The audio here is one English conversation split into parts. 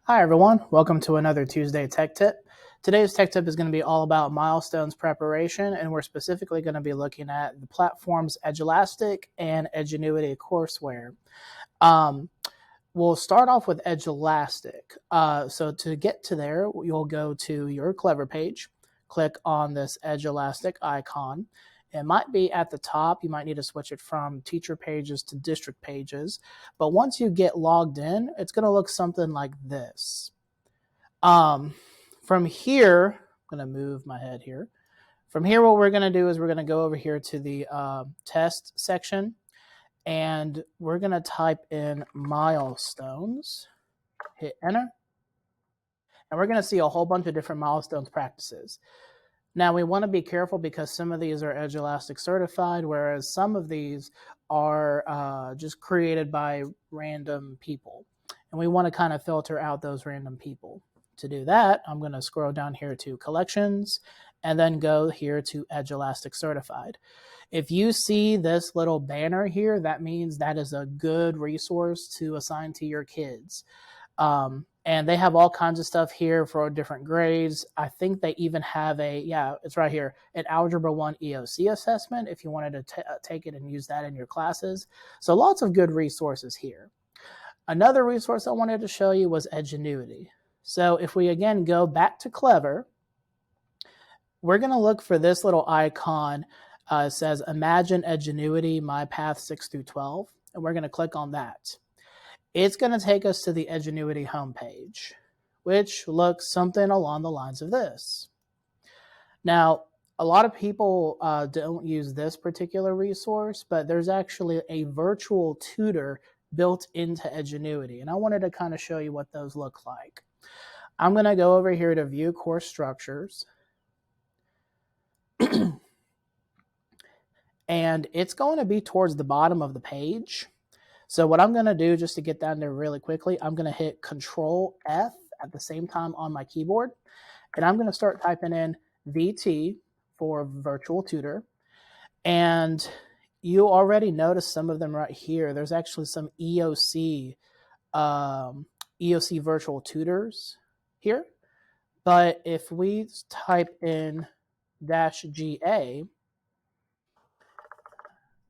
Hi everyone, welcome to another Tuesday Tech Tip. Today's Tech Tip is going to be all about milestones preparation, and we're specifically going to be looking at the platforms Edulastic and Edgenuity Courseware. We'll start off with Edulastic. So to get to there, you'll go to your Clever page, click on this Edulastic icon. It might be at the top. You might need to switch it from teacher pages to district pages. But once you get logged in, it's going to look something like this. From here, I'm going to move my head here. From here, what we're going to do is we're going to go over here to the test section, and we're going to type in milestones, hit enter, and we're going to see a whole bunch of different milestones practices. Now, we want to be careful because some of these are Edulastic certified, whereas some of these are just created by random people. And we want to kind of filter out those random people. To do that, I'm going to scroll down here to Collections and then go here to Edulastic Certified. If you see this little banner here, that means that is a good resource to assign to your kids. And they have all kinds of stuff here for different grades. I think they even have it's right here, an Algebra 1 EOC assessment if you wanted to take it and use that in your classes. So lots of good resources here. Another resource I wanted to show you was Edgenuity. So if we again go back to Clever, we're going to look for this little icon. It says Imagine Edgenuity, My Path 6 through 12, and we're going to click on that. It's going to take us to the Edgenuity homepage, which looks something along the lines of this. Now, a lot of people don't use this particular resource, but there's actually a virtual tutor built into Edgenuity, and I wanted to kind of show you what those look like. I'm going to go over here to View Course Structures, and it's going to be towards the bottom of the page. So what I'm going to do, just to get down there really quickly, I'm going to hit Control F at the same time on my keyboard, and I'm going to start typing in VT for virtual tutor. And you already notice some of them right here. There's actually some EOC virtual tutors here. But if we type in -GA,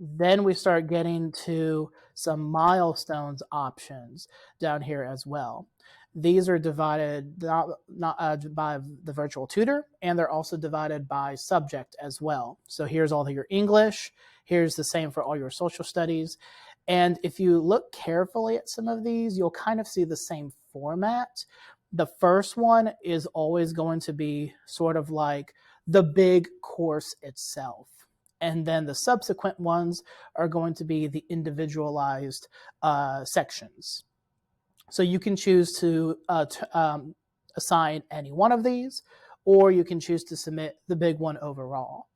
then we start getting to some milestones options down here as well. These are divided not by the virtual tutor, and they're also divided by subject as well. So here's all your English. Here's the same for all your social studies. And if you look carefully at some of these, you'll kind of see the same format. The first one is always going to be sort of like the big course itself. And then the subsequent ones are going to be the individualized sections. So you can choose to assign any one of these, or you can choose to submit the big one overall.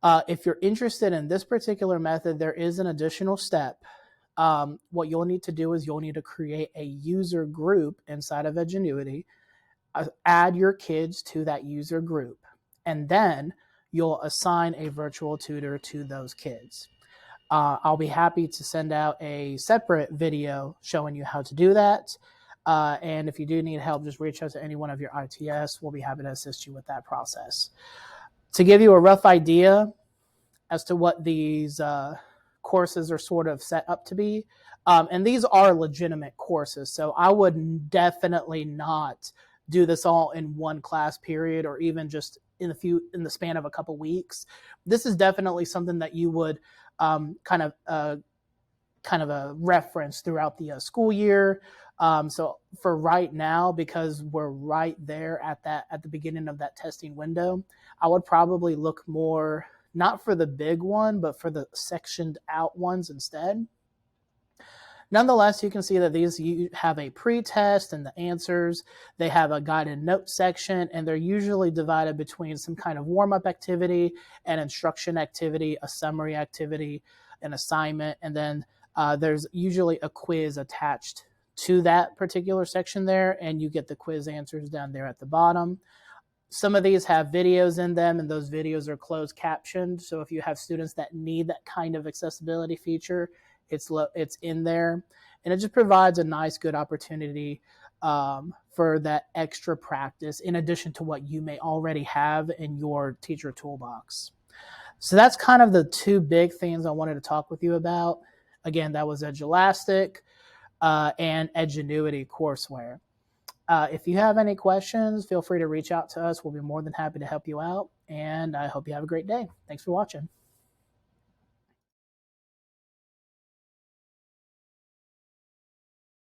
If you're interested in this particular method, there is an additional step. What you'll need to do is you'll need to create a user group inside of Edgenuity, add your kids to that user group, and then you'll assign a virtual tutor to those kids. I'll be happy to send out a separate video showing you how to do that. And if you do need help, just reach out to any one of your ITS. We'll be happy to assist you with that process. To give you a rough idea as to what these courses are sort of set up to be, and these are legitimate courses, so I would definitely not do this all in one class period or even just in the span of a couple weeks. This is definitely something that you would kind of a reference throughout the school year. So for right now, because we're right there at the beginning of that testing window, I would probably look more not for the big one, but for the sectioned out ones instead. Nonetheless, you can see that these you have a pre-test and the answers. They have a guided notes section, and they're usually divided between some kind of warm-up activity, an instruction activity, a summary activity, an assignment, and then there's usually a quiz attached to that particular section there, and you get the quiz answers down there at the bottom. Some of these have videos in them, and those videos are closed captioned. So if you have students that need that kind of accessibility feature, it's in there, and it just provides a nice, good opportunity for that extra practice in addition to what you may already have in your teacher toolbox. So that's kind of the two big things I wanted to talk with you about. Again, that was Edulastic and Edgenuity Courseware. If you have any questions, feel free to reach out to us. We'll be more than happy to help you out. And I hope you have a great day. Thanks for watching.